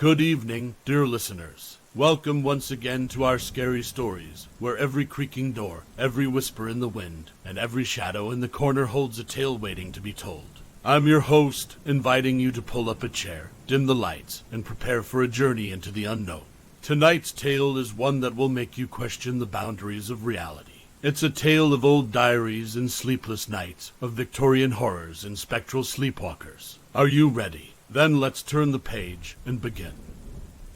Good evening, dear listeners. Welcome once again to our scary stories, where every creaking door, every whisper in the wind, and every shadow in the corner holds a tale waiting to be told. I'm your host, inviting you to pull up a chair, dim the lights, and prepare for a journey into the unknown. Tonight's tale is one that will make you question the boundaries of reality. It's a tale of old diaries and sleepless nights, of Victorian horrors and spectral sleepwalkers. Are you ready? Then let's turn the page and begin.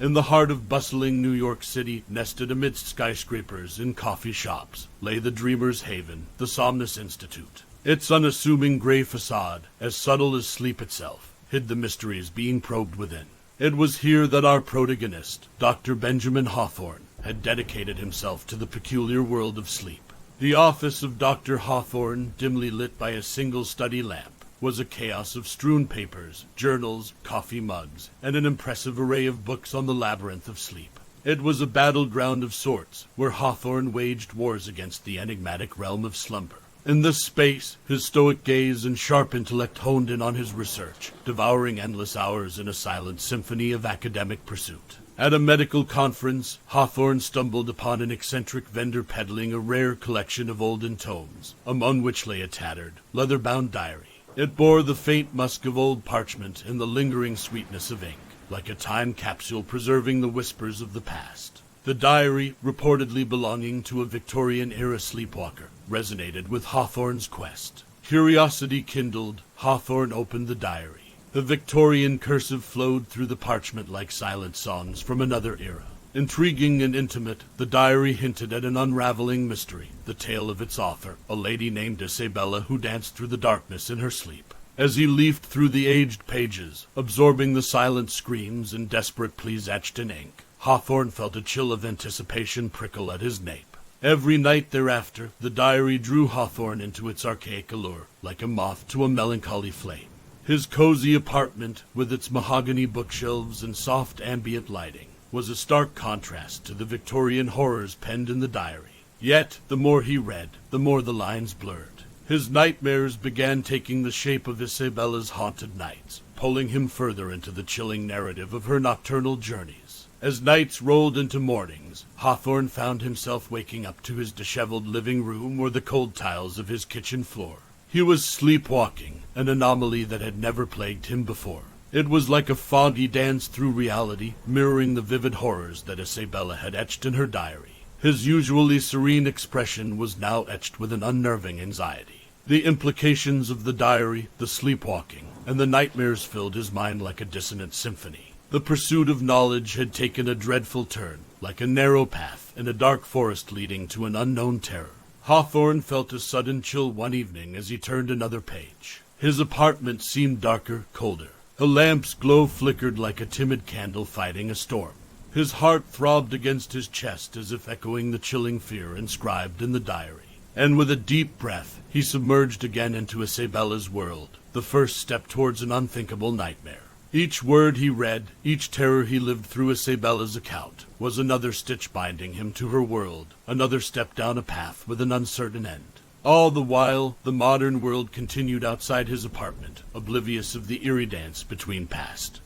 In the heart of bustling New York City, nested amidst skyscrapers and coffee shops, lay the Dreamer's Haven, the Somnus Institute. Its unassuming gray facade, as subtle as sleep itself, hid the mysteries being probed within. It was here that our protagonist, Dr. Benjamin Hawthorne, had dedicated himself to the peculiar world of sleep. The office of Dr. Hawthorne, dimly lit by a single study lamp, was a chaos of strewn papers, journals, coffee mugs, and an impressive array of books on the labyrinth of sleep. It was a battleground of sorts, where Hawthorne waged wars against the enigmatic realm of slumber. In this space, his stoic gaze and sharp intellect honed in on his research, devouring endless hours in a silent symphony of academic pursuit. At a medical conference, Hawthorne stumbled upon an eccentric vendor peddling a rare collection of olden tomes, among which lay a tattered, leather-bound diary. It bore the faint musk of old parchment and the lingering sweetness of ink, like a time capsule preserving the whispers of the past. The diary, reportedly belonging to a Victorian-era sleepwalker, resonated with Hawthorne's quest. Curiosity kindled, Hawthorne opened the diary. The Victorian cursive flowed through the parchment like silent songs from another era. Intriguing and intimate, the diary hinted at an unraveling mystery, the tale of its author, a lady named Isabella who danced through the darkness in her sleep. As he leafed through the aged pages, absorbing the silent screams and desperate pleas etched in ink, Hawthorne felt a chill of anticipation prickle at his nape. Every night thereafter, the diary drew Hawthorne into its archaic allure, like a moth to a melancholy flame. His cozy apartment, with its mahogany bookshelves and soft ambient lighting, was a stark contrast to the Victorian horrors penned in the diary. Yet, the more he read, the more the lines blurred. His nightmares began taking the shape of Isabella's haunted nights, pulling him further into the chilling narrative of her nocturnal journeys. As nights rolled into mornings, Hawthorne found himself waking up to his disheveled living room or the cold tiles of his kitchen floor. He was sleepwalking, an anomaly that had never plagued him before. It was like a foggy dance through reality, mirroring the vivid horrors that Isabella had etched in her diary. His usually serene expression was now etched with an unnerving anxiety. The implications of the diary, the sleepwalking, and the nightmares filled his mind like a dissonant symphony. The pursuit of knowledge had taken a dreadful turn, like a narrow path in a dark forest leading to an unknown terror. Hawthorne felt a sudden chill one evening as he turned another page. His apartment seemed darker, colder. The lamp's glow flickered like a timid candle fighting a storm. His heart throbbed against his chest as if echoing the chilling fear inscribed in the diary. And with a deep breath, he submerged again into Isabella's world, the first step towards an unthinkable nightmare. Each word he read, each terror he lived through Isabella's account, was another stitch binding him to her world, another step down a path with an uncertain end. All the while, the modern world continued outside his apartment, oblivious of the eerie dance between past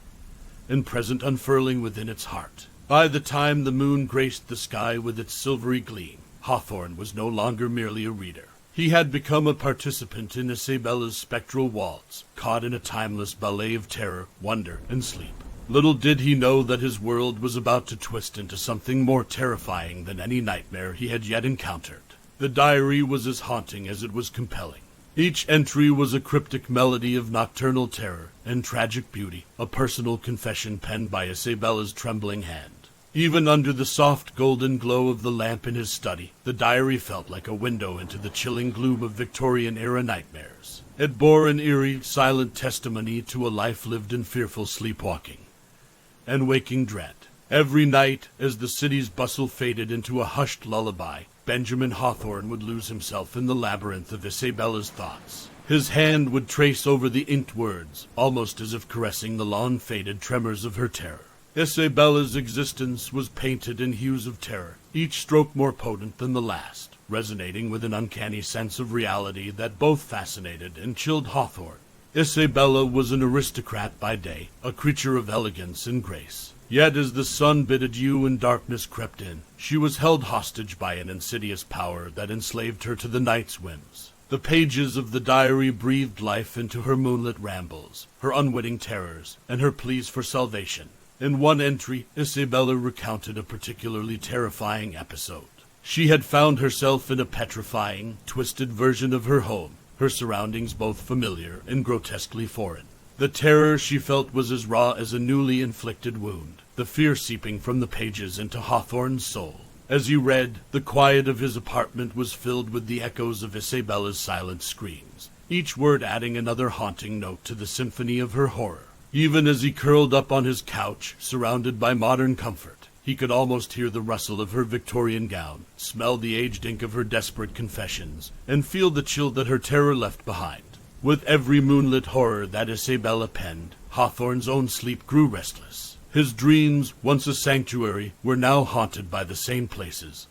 and present unfurling within its heart. By the time the moon graced the sky with its silvery gleam, Hawthorne was no longer merely a reader. He had become a participant in Isabella's spectral waltz, caught in a timeless ballet of terror, wonder, and sleep. Little did he know that his world was about to twist into something more terrifying than any nightmare he had yet encountered. The diary was as haunting as it was compelling. Each entry was a cryptic melody of nocturnal terror and tragic beauty, a personal confession penned by Isabella's trembling hand. Even under the soft golden glow of the lamp in his study, the diary felt like a window into the chilling gloom of Victorian-era nightmares. It bore an eerie, silent testimony to a life lived in fearful sleepwalking and waking dread. Every night, as the city's bustle faded into a hushed lullaby, Benjamin Hawthorne would lose himself in the labyrinth of Isabella's thoughts. His hand would trace over the inked words, almost as if caressing the long-faded tremors of her terror. Isabella's existence was painted in hues of terror, each stroke more potent than the last, resonating with an uncanny sense of reality that both fascinated and chilled Hawthorne. Isabella was an aristocrat by day, a creature of elegance and grace. Yet as the sun bid adieu and darkness crept in, she was held hostage by an insidious power that enslaved her to the night's whims. The pages of the diary breathed life into her moonlit rambles, her unwitting terrors, and her pleas for salvation. In one entry, Isabella recounted a particularly terrifying episode. She had found herself in a petrifying, twisted version of her home, her surroundings both familiar and grotesquely foreign. The terror she felt was as raw as a newly inflicted wound, the fear seeping from the pages into Hawthorne's soul. As he read, the quiet of his apartment was filled with the echoes of Isabella's silent screams, each word adding another haunting note to the symphony of her horror. Even as he curled up on his couch, surrounded by modern comfort, he could almost hear the rustle of her Victorian gown, smell the aged ink of her desperate confessions, and feel the chill that her terror left behind. With every moonlit horror that Isabella penned, Hawthorne's own sleep grew restless. His dreams, once a sanctuary, were now haunted by the same places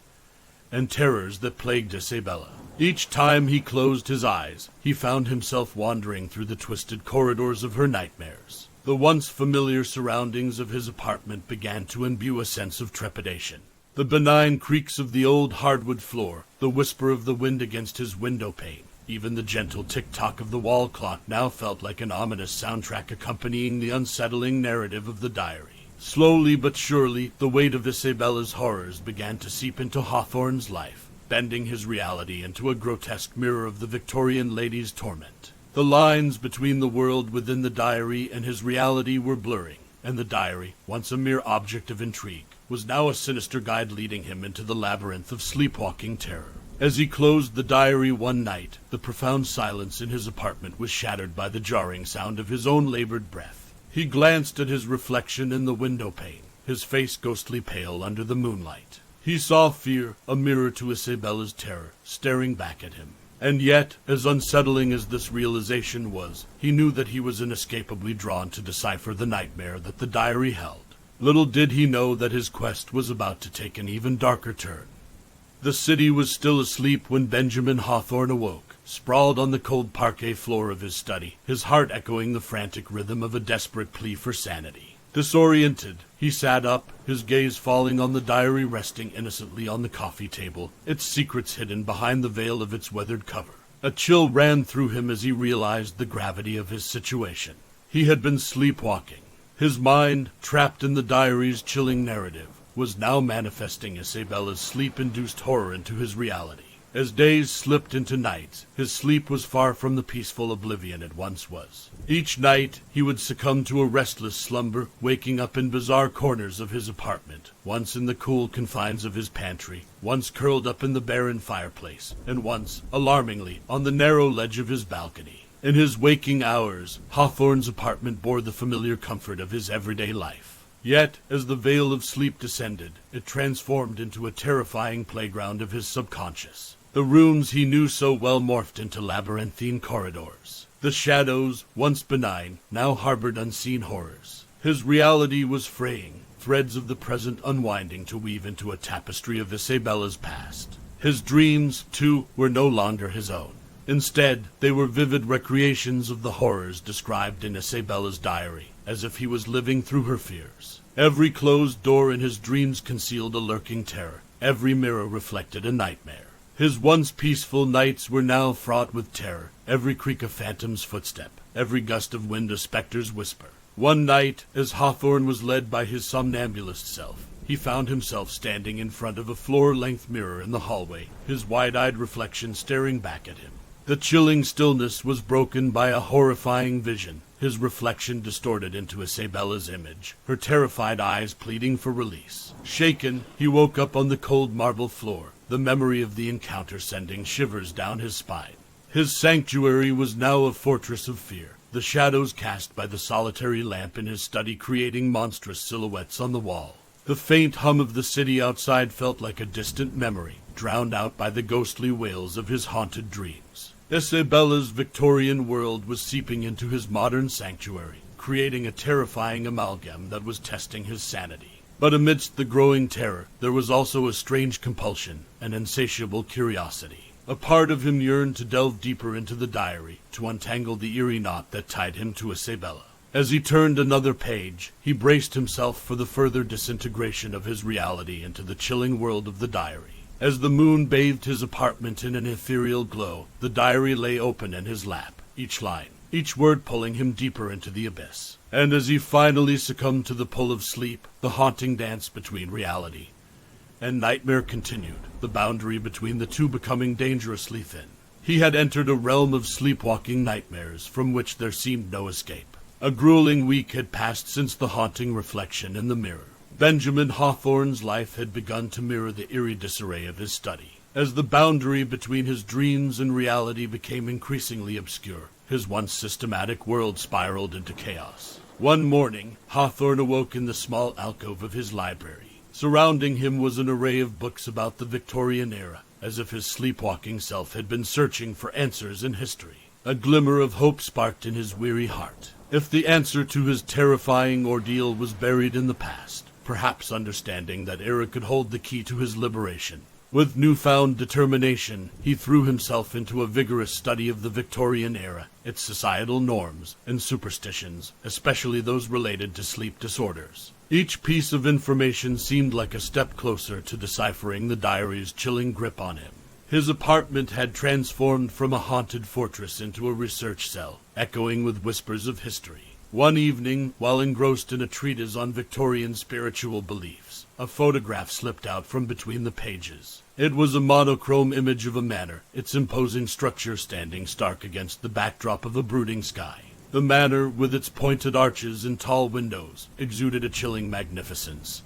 and terrors that plagued Isabella. Each time he closed his eyes, he found himself wandering through the twisted corridors of her nightmares. The once familiar surroundings of his apartment began to imbue a sense of trepidation. The benign creaks of the old hardwood floor, the whisper of the wind against his window pane, even the gentle tick-tock of the wall clock now felt like an ominous soundtrack accompanying the unsettling narrative of the diary. Slowly but surely, the weight of Isabella's horrors began to seep into Hawthorne's life, bending his reality into a grotesque mirror of the Victorian lady's torment. The lines between the world within the diary and his reality were blurring, and the diary, once a mere object of intrigue, was now a sinister guide leading him into the labyrinth of sleepwalking terror. As he closed the diary one night, the profound silence in his apartment was shattered by the jarring sound of his own labored breath. He glanced at his reflection in the window pane, his face ghostly pale under the moonlight. He saw fear, a mirror to Isabella's terror, staring back at him. And yet, as unsettling as this realization was, he knew that he was inescapably drawn to decipher the nightmare that the diary held. Little did he know that his quest was about to take an even darker turn. The city was still asleep when Benjamin Hawthorne awoke, sprawled on the cold parquet floor of his study, his heart echoing the frantic rhythm of a desperate plea for sanity. Disoriented, he sat up, his gaze falling on the diary resting innocently on the coffee table, its secrets hidden behind the veil of its weathered cover. A chill ran through him as he realized the gravity of his situation. He had been sleepwalking. His mind, trapped in the diary's chilling narrative, was now manifesting Isabella's sleep-induced horror into his reality. As days slipped into nights, his sleep was far from the peaceful oblivion it once was. Each night, he would succumb to a restless slumber, waking up in bizarre corners of his apartment, once in the cool confines of his pantry, once curled up in the barren fireplace, and once, alarmingly, on the narrow ledge of his balcony. In his waking hours, Hawthorne's apartment bore the familiar comfort of his everyday life. Yet, as the veil of sleep descended, it transformed into a terrifying playground of his subconscious. The rooms he knew so well morphed into labyrinthine corridors. The shadows, once benign, now harbored unseen horrors. His reality was fraying, threads of the present unwinding to weave into a tapestry of Isabella's past. His dreams, too, were no longer his own. Instead, they were vivid recreations of the horrors described in Isabella's diary, as if he was living through her fears. Every closed door in his dreams concealed a lurking terror. Every mirror reflected a nightmare. His once peaceful nights were now fraught with terror, every creak a phantom's footstep, every gust of wind a specter's whisper. One night, as Hawthorne was led by his somnambulist self, he found himself standing in front of a floor-length mirror in the hallway, his wide-eyed reflection staring back at him. The chilling stillness was broken by a horrifying vision, his reflection distorted into Isabella's image, her terrified eyes pleading for release. Shaken, he woke up on the cold marble floor, the memory of the encounter sending shivers down his spine. His sanctuary was now a fortress of fear, the shadows cast by the solitary lamp in his study creating monstrous silhouettes on the wall. The faint hum of the city outside felt like a distant memory, drowned out by the ghostly wails of his haunted dreams. Isabella's Victorian world was seeping into his modern sanctuary, creating a terrifying amalgam that was testing his sanity. But amidst the growing terror, there was also a strange compulsion, an insatiable curiosity. A part of him yearned to delve deeper into the diary, to untangle the eerie knot that tied him to Isabella. As he turned another page, he braced himself for the further disintegration of his reality into the chilling world of the diary. As the moon bathed his apartment in an ethereal glow, the diary lay open in his lap, each line, each word pulling him deeper into the abyss. And as he finally succumbed to the pull of sleep, the haunting dance between reality and nightmare continued, the boundary between the two becoming dangerously thin. He had entered a realm of sleepwalking nightmares from which there seemed no escape. A grueling week had passed since the haunting reflection in the mirror. Benjamin Hawthorne's life had begun to mirror the eerie disarray of his study. As the boundary between his dreams and reality became increasingly obscure, his once systematic world spiraled into chaos. One morning, Hawthorne awoke in the small alcove of his library. Surrounding him was an array of books about the Victorian era, as if his sleepwalking self had been searching for answers in history. A glimmer of hope sparked in his weary heart. If the answer to his terrifying ordeal was buried in the past, perhaps understanding that era could hold the key to his liberation. With newfound determination, he threw himself into a vigorous study of the Victorian era, its societal norms and superstitions, especially those related to sleep disorders. Each piece of information seemed like a step closer to deciphering the diary's chilling grip on him. His apartment had transformed from a haunted fortress into a research cell, echoing with whispers of history. One evening, while engrossed in a treatise on Victorian spiritual beliefs, a photograph slipped out from between the pages. It was a monochrome image of a manor, its imposing structure standing stark against the backdrop of a brooding sky. The manor, with its pointed arches and tall windows, exuded a chilling magnificence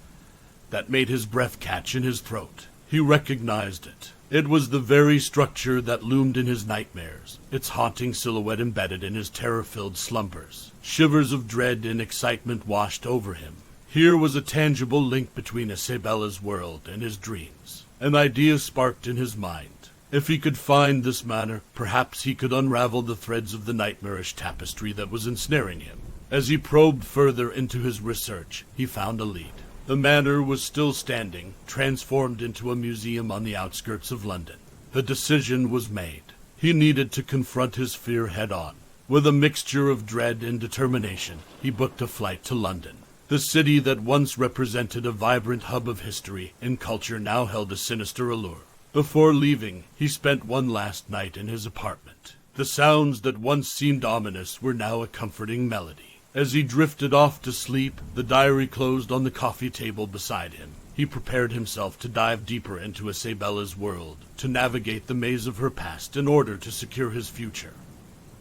that made his breath catch in his throat. He recognized it. It was the very structure that loomed in his nightmares, its haunting silhouette embedded in his terror-filled slumbers. Shivers of dread and excitement washed over him. Here was a tangible link between Isabella's world and his dreams. An idea sparked in his mind. If he could find this manor, perhaps he could unravel the threads of the nightmarish tapestry that was ensnaring him. As he probed further into his research, he found a lead. The manor was still standing, transformed into a museum on the outskirts of London. The decision was made. He needed to confront his fear head-on. With a mixture of dread and determination, he booked a flight to London. The city that once represented a vibrant hub of history and culture now held a sinister allure. Before leaving, he spent one last night in his apartment. The sounds that once seemed ominous were now a comforting melody. As he drifted off to sleep, the diary closed on the coffee table beside him. He prepared himself to dive deeper into Isabella's world, to navigate the maze of her past in order to secure his future.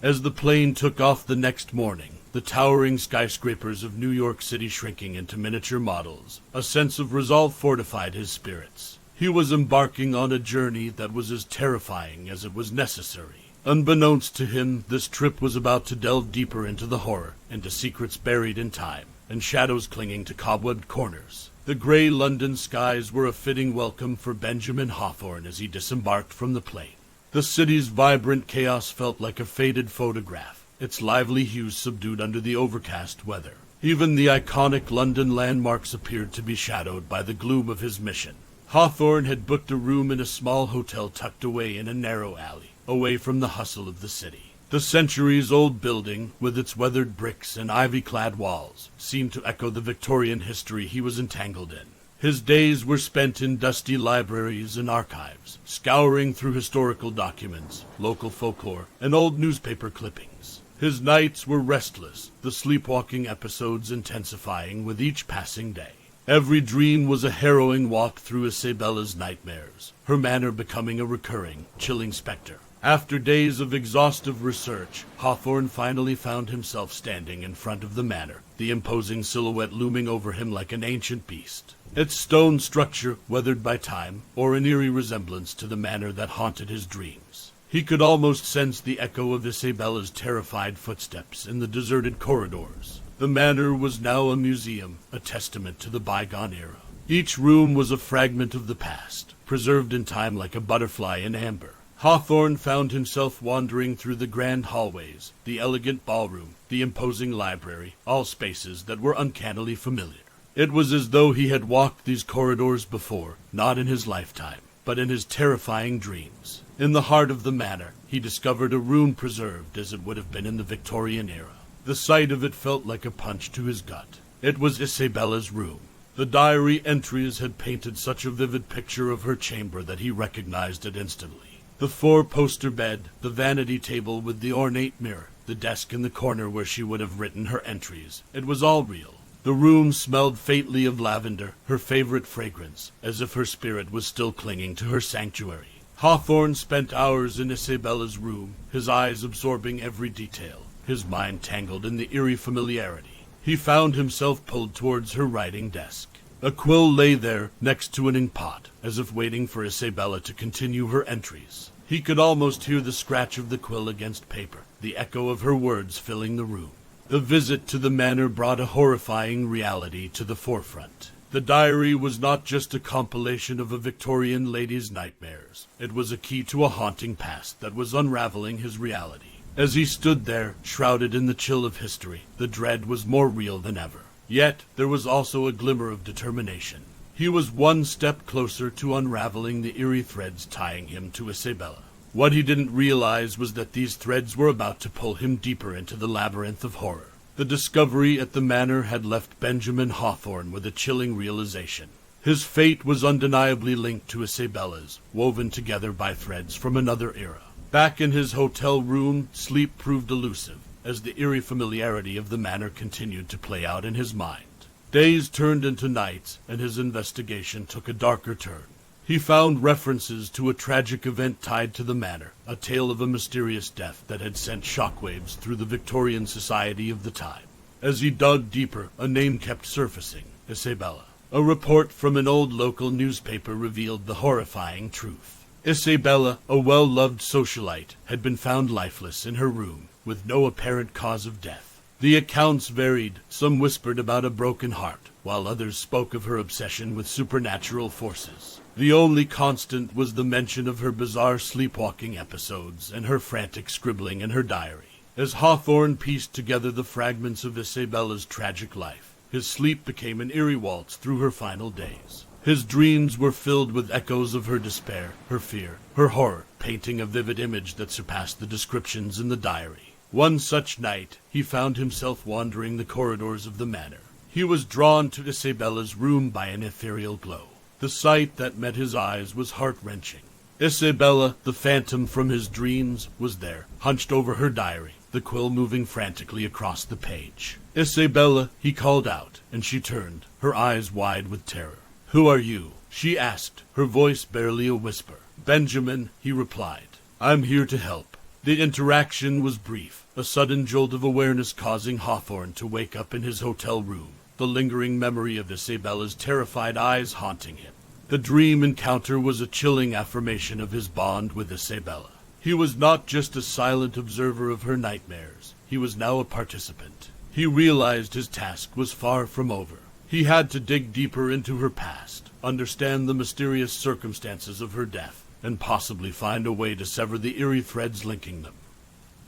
As the plane took off the next morning, the towering skyscrapers of New York City shrinking into miniature models, a sense of resolve fortified his spirits. He was embarking on a journey that was as terrifying as it was necessary. Unbeknownst to him, this trip was about to delve deeper into the horror, into secrets buried in time, and shadows clinging to cobwebbed corners. The gray London skies were a fitting welcome for Benjamin Hawthorne as he disembarked from the plane. The city's vibrant chaos felt like a faded photograph, its lively hues subdued under the overcast weather. Even the iconic London landmarks appeared to be shadowed by the gloom of his mission. Hawthorne had booked a room in a small hotel tucked away in a narrow alley, away from the hustle of the city. The centuries-old building, with its weathered bricks and ivy-clad walls, seemed to echo the Victorian history he was entangled in. His days were spent in dusty libraries and archives, scouring through historical documents, local folklore, and old newspaper clippings. His nights were restless, the sleepwalking episodes intensifying with each passing day. Every dream was a harrowing walk through Isabella's nightmares, her manor becoming a recurring, chilling specter. After days of exhaustive research, Hawthorne finally found himself standing in front of the manor, the imposing silhouette looming over him like an ancient beast. Its stone structure, weathered by time, bore an eerie resemblance to the manor that haunted his dreams. He could almost sense the echo of Isabella's terrified footsteps in the deserted corridors. The manor was now a museum, a testament to the bygone era. Each room was a fragment of the past, preserved in time like a butterfly in amber. Hawthorne found himself wandering through the grand hallways, the elegant ballroom, the imposing library, all spaces that were uncannily familiar. It was as though he had walked these corridors before, not in his lifetime, but in his terrifying dreams. In the heart of the manor, he discovered a room preserved as it would have been in the Victorian era. The sight of it felt like a punch to his gut. It was Isabella's room. The diary entries had painted such a vivid picture of her chamber that he recognized it instantly. The four-poster bed, the vanity table with the ornate mirror, the desk in the corner where she would have written her entries. It was all real. The room smelled faintly of lavender, her favorite fragrance, as if her spirit was still clinging to her sanctuary. Hawthorne spent hours in Isabella's room, his eyes absorbing every detail, his mind tangled in the eerie familiarity. He found himself pulled towards her writing desk. A quill lay there next to an inkpot, as if waiting for Isabella to continue her entries. He could almost hear the scratch of the quill against paper, the echo of her words filling the room. The visit to the manor brought a horrifying reality to the forefront. The diary was not just a compilation of a Victorian lady's nightmares. It was a key to a haunting past that was unraveling his reality. As he stood there, shrouded in the chill of history, the dread was more real than ever. Yet, there was also a glimmer of determination. He was one step closer to unraveling the eerie threads tying him to Isabella. What he didn't realize was that these threads were about to pull him deeper into the labyrinth of horror. The discovery at the manor had left Benjamin Hawthorne with a chilling realization. His fate was undeniably linked to Isabella's, woven together by threads from another era. Back in his hotel room, sleep proved elusive, as the eerie familiarity of the manor continued to play out in his mind. Days turned into nights, and his investigation took a darker turn. He found references to a tragic event tied to the manor, a tale of a mysterious death that had sent shockwaves through the Victorian society of the time. As he dug deeper, a name kept surfacing: Isabella. A report from an old local newspaper revealed the horrifying truth. Isabella, a well-loved socialite, had been found lifeless in her room, with no apparent cause of death. The accounts varied. Some whispered about a broken heart, while others spoke of her obsession with supernatural forces. The only constant was the mention of her bizarre sleepwalking episodes and her frantic scribbling in her diary. As Hawthorne pieced together the fragments of Isabella's tragic life, his sleep became an eerie waltz through her final days. His dreams were filled with echoes of her despair, her fear, her horror, painting a vivid image that surpassed the descriptions in the diary. One such night, he found himself wandering the corridors of the manor. He was drawn to Isabella's room by an ethereal glow. The sight that met his eyes was heart-wrenching. Isabella, the phantom from his dreams, was there, hunched over her diary, the quill moving frantically across the page. "Isabella," he called out, and she turned, her eyes wide with terror. "Who are you?" she asked, her voice barely a whisper. "Benjamin," he replied. "I'm here to help." The interaction was brief, a sudden jolt of awareness causing Hawthorne to wake up in his hotel room, the lingering memory of Isabella's terrified eyes haunting him. The dream encounter was a chilling affirmation of his bond with Isabella. He was not just a silent observer of her nightmares. He was now a participant. He realized his task was far from over. He had to dig deeper into her past, understand the mysterious circumstances of her death, and possibly find a way to sever the eerie threads linking them.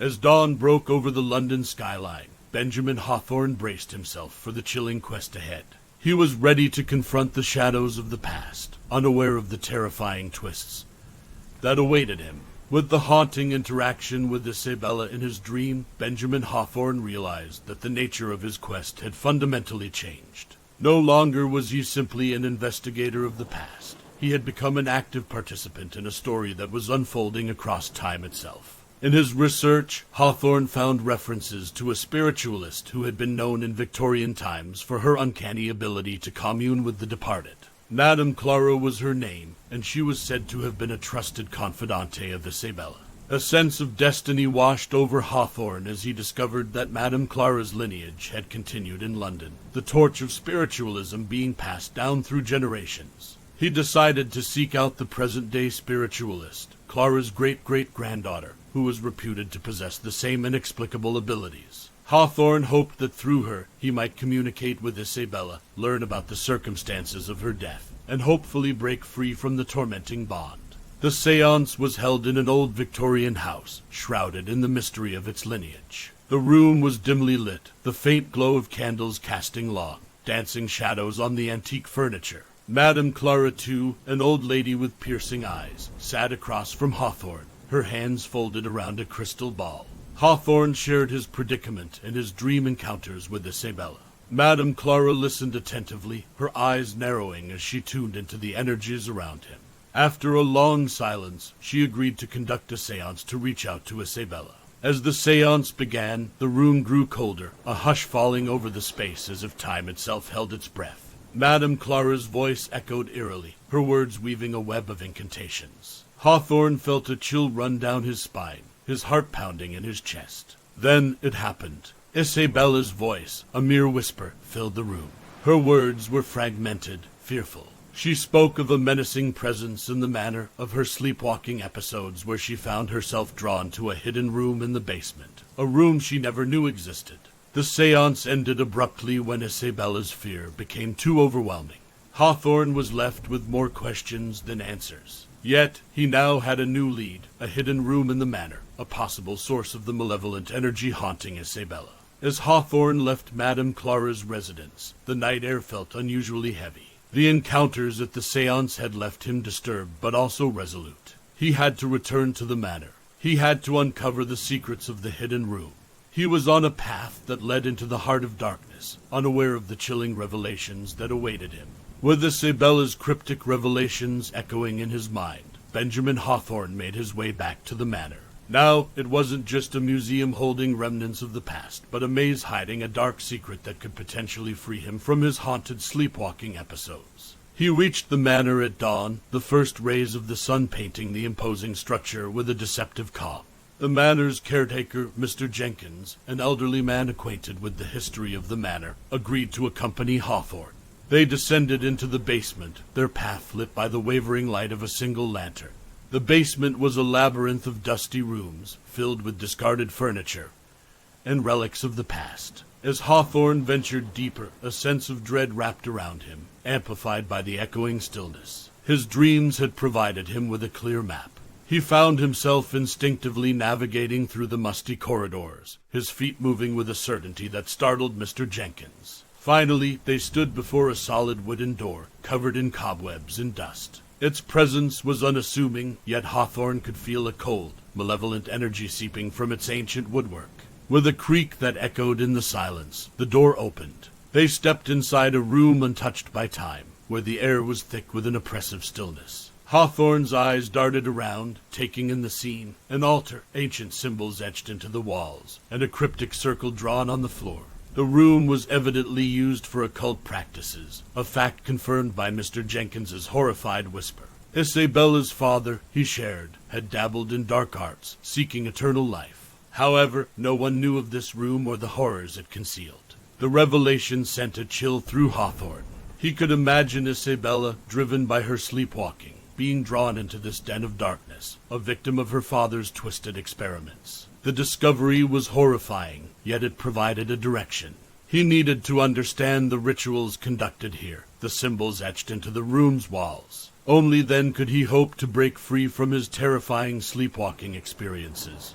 As dawn broke over the London skyline, Benjamin Hawthorne braced himself for the chilling quest ahead. He was ready to confront the shadows of the past, unaware of the terrifying twists that awaited him. With the haunting interaction with Isabella in his dream, Benjamin Hawthorne realized that the nature of his quest had fundamentally changed. No longer was he simply an investigator of the past. He had become an active participant in a story that was unfolding across time itself. In his research, Hawthorne found references to a spiritualist who had been known in Victorian times for her uncanny ability to commune with the departed. Madame Clara was her name, and she was said to have been a trusted confidante of Isabella. A sense of destiny washed over Hawthorne as he discovered that Madame Clara's lineage had continued in London, the torch of spiritualism being passed down through generations. He decided to seek out the present-day spiritualist, Clara's great-great-granddaughter, who was reputed to possess the same inexplicable abilities. Hawthorne hoped that through her he might communicate with Isabella, learn about the circumstances of her death, and hopefully break free from the tormenting bond. The séance was held in an old Victorian house, shrouded in the mystery of its lineage. The room was dimly lit, the faint glow of candles casting long, dancing shadows on the antique furniture. Madame Clara, too, an old lady with piercing eyes, sat across from Hawthorne, her hands folded around a crystal ball. Hawthorne shared his predicament and his dream encounters with Isabella. Madame Clara listened attentively, her eyes narrowing as she tuned into the energies around him. After a long silence, she agreed to conduct a séance to reach out to Isabella. As the séance began, the room grew colder, a hush falling over the space as if time itself held its breath. Madame Clara's voice echoed eerily, her words weaving a web of incantations. Hawthorne felt a chill run down his spine, his heart pounding in his chest. Then it happened. Isabella's voice, a mere whisper, filled the room. Her words were fragmented, fearful. She spoke of a menacing presence in the manner of her sleepwalking episodes where she found herself drawn to a hidden room in the basement, a room she never knew existed. The séance ended abruptly when Isabella's fear became too overwhelming. Hawthorne was left with more questions than answers. Yet he now had a new lead, a hidden room in the manor, a possible source of the malevolent energy haunting Isabella. As Hawthorne left Madame Clara's residence, the night air felt unusually heavy. The encounters at the séance had left him disturbed, but also resolute. He had to return to the manor. He had to uncover the secrets of the hidden room. He was on a path that led into the heart of darkness, unaware of the chilling revelations that awaited him. With Isabella's cryptic revelations echoing in his mind, Benjamin Hawthorne made his way back to the manor. Now, it wasn't just a museum holding remnants of the past, but a maze hiding a dark secret that could potentially free him from his haunted sleepwalking episodes. He reached the manor at dawn, the first rays of the sun painting the imposing structure with a deceptive calm. The manor's caretaker, Mr. Jenkins, an elderly man acquainted with the history of the manor, agreed to accompany Hawthorne. They descended into the basement, their path lit by the wavering light of a single lantern. The basement was a labyrinth of dusty rooms, filled with discarded furniture and relics of the past. As Hawthorne ventured deeper, a sense of dread wrapped around him, amplified by the echoing stillness. His dreams had provided him with a clear map. He found himself instinctively navigating through the musty corridors, his feet moving with a certainty that startled Mr. Jenkins. Finally, they stood before a solid wooden door, covered in cobwebs and dust. Its presence was unassuming, yet Hawthorne could feel a cold, malevolent energy seeping from its ancient woodwork. With a creak that echoed in the silence, the door opened. They stepped inside a room untouched by time, where the air was thick with an oppressive stillness. Hawthorne's eyes darted around, taking in the scene. An altar, ancient symbols etched into the walls, and a cryptic circle drawn on the floor. The room was evidently used for occult practices, a fact confirmed by Mr. Jenkins's horrified whisper. Isabella's father, he shared, had dabbled in dark arts, seeking eternal life. However, no one knew of this room or the horrors it concealed. The revelation sent a chill through Hawthorne. He could imagine Isabella, driven by her sleepwalking, being drawn into this den of darkness, a victim of her father's twisted experiments. The discovery was horrifying, yet it provided a direction. He needed to understand the rituals conducted here, the symbols etched into the room's walls. Only then could he hope to break free from his terrifying sleepwalking experiences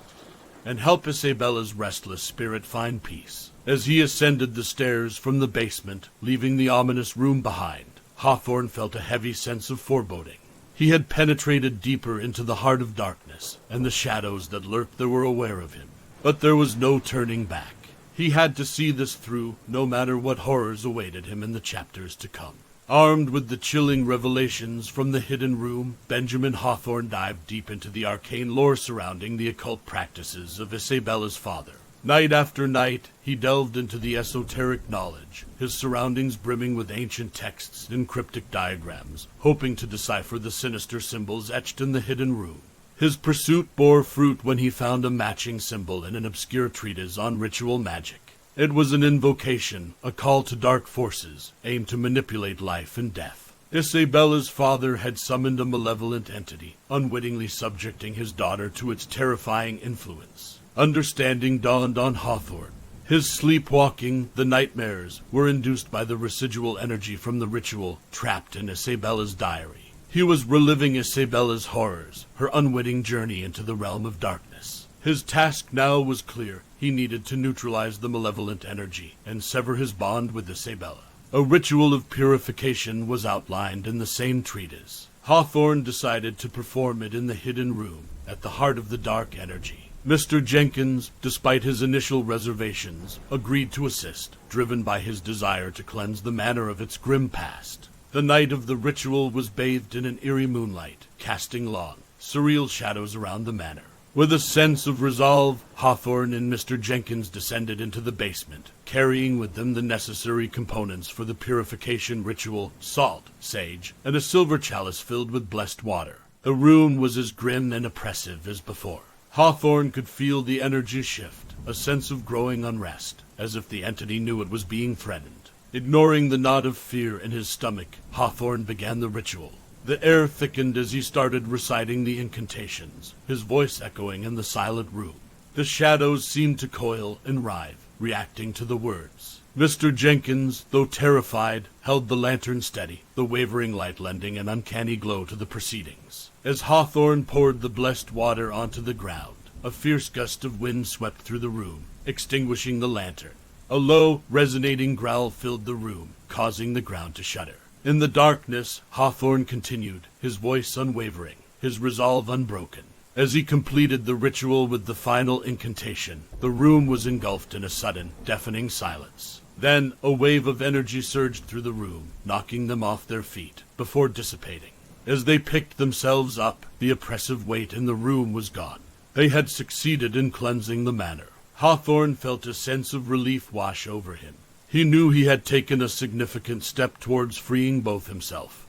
and help Isabella's restless spirit find peace. As he ascended the stairs from the basement, leaving the ominous room behind, Hawthorne felt a heavy sense of foreboding. He had penetrated deeper into the heart of darkness, and the shadows that lurked there were aware of him. But there was no turning back. He had to see this through, no matter what horrors awaited him in the chapters to come. Armed with the chilling revelations from the hidden room, Benjamin Hawthorne dived deep into the arcane lore surrounding the occult practices of Isabella's father. Night after night, he delved into the esoteric knowledge, his surroundings brimming with ancient texts and cryptic diagrams, hoping to decipher the sinister symbols etched in the hidden room. His pursuit bore fruit when he found a matching symbol in an obscure treatise on ritual magic. It was an invocation, a call to dark forces, aimed to manipulate life and death. Isabella's father had summoned a malevolent entity, unwittingly subjecting his daughter to its terrifying influence. Understanding dawned on Hawthorne. His sleepwalking, the nightmares, were induced by the residual energy from the ritual trapped in Isabella's diary. He was reliving Isabella's horrors, her unwitting journey into the realm of darkness. His task now was clear. He needed to neutralize the malevolent energy and sever his bond with Isabella. A ritual of purification was outlined in the same treatise. Hawthorne decided to perform it in the hidden room, at the heart of the dark energy. Mr. Jenkins, despite his initial reservations, agreed to assist, driven by his desire to cleanse the manor of its grim past. The night of the ritual was bathed in an eerie moonlight, casting long, surreal shadows around the manor. With a sense of resolve, Hawthorne and Mr. Jenkins descended into the basement, carrying with them the necessary components for the purification ritual: salt, sage, and a silver chalice filled with blessed water. The room was as grim and oppressive as before. Hawthorne could feel the energy shift, a sense of growing unrest, as if the entity knew it was being threatened. Ignoring the knot of fear in his stomach, Hawthorne began the ritual. The air thickened as he started reciting the incantations, his voice echoing in the silent room. The shadows seemed to coil and writhe, reacting to the words. Mr. Jenkins, though terrified, held the lantern steady, the wavering light lending an uncanny glow to the proceedings. As Hawthorne poured the blessed water onto the ground, a fierce gust of wind swept through the room, extinguishing the lantern. A low, resonating growl filled the room, causing the ground to shudder. In the darkness, Hawthorne continued, his voice unwavering, his resolve unbroken. As he completed the ritual with the final incantation, the room was engulfed in a sudden, deafening silence. Then, a wave of energy surged through the room, knocking them off their feet, before dissipating. As they picked themselves up, the oppressive weight in the room was gone. They had succeeded in cleansing the manor. Hawthorne felt a sense of relief wash over him. He knew he had taken a significant step towards freeing both himself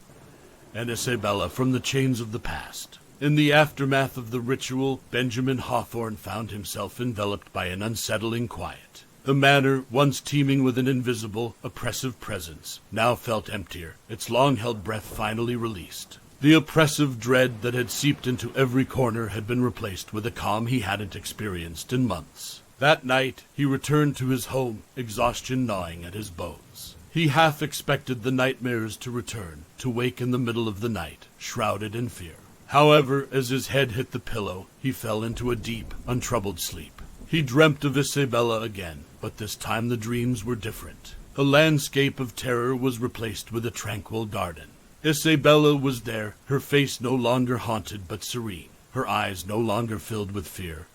and Isabella from the chains of the past. In the aftermath of the ritual, Benjamin Hawthorne found himself enveloped by an unsettling quiet. The manor, once teeming with an invisible, oppressive presence, now felt emptier, its long-held breath finally released. The oppressive dread that had seeped into every corner had been replaced with a calm he hadn't experienced in months. That night, he returned to his home, exhaustion gnawing at his bones. He half expected the nightmares to return, to wake in the middle of the night, shrouded in fear. However, as his head hit the pillow, he fell into a deep, untroubled sleep. He dreamt of Isabella again, but this time the dreams were different. The landscape of terror was replaced with a tranquil garden. Isabella was there, her face no longer haunted but serene, her eyes no longer filled with fear,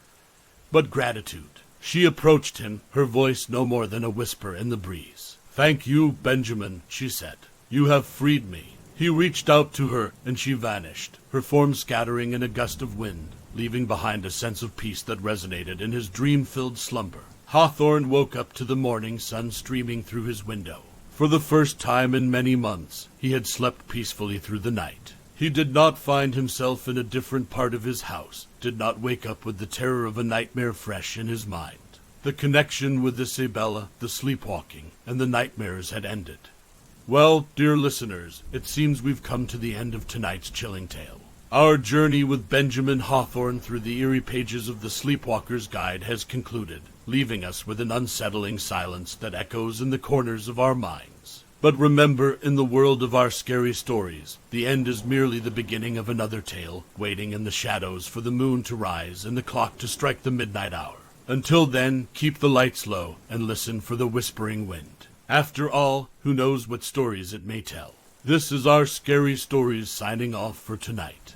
but gratitude. She approached him, her voice no more than a whisper in the breeze. "Thank you, Benjamin," she said. "You have freed me." He reached out to her, and she vanished, her form scattering in a gust of wind, leaving behind a sense of peace that resonated in his dream-filled slumber. Hawthorne woke up to the morning sun streaming through his window. For the first time in many months, he had slept peacefully through the night. He did not find himself in a different part of his house, did not wake up with the terror of a nightmare fresh in his mind. The connection with Isabella, the sleepwalking, and the nightmares had ended. Well, dear listeners, it seems we've come to the end of tonight's chilling tale. Our journey with Benjamin Hawthorne through the eerie pages of the Sleepwalker's Guide has concluded, leaving us with an unsettling silence that echoes in the corners of our minds. But remember, in the world of our scary stories, the end is merely the beginning of another tale, waiting in the shadows for the moon to rise and the clock to strike the midnight hour. Until then, keep the lights low and listen for the whispering wind. After all, who knows what stories it may tell. This is our Scary Stories signing off for tonight.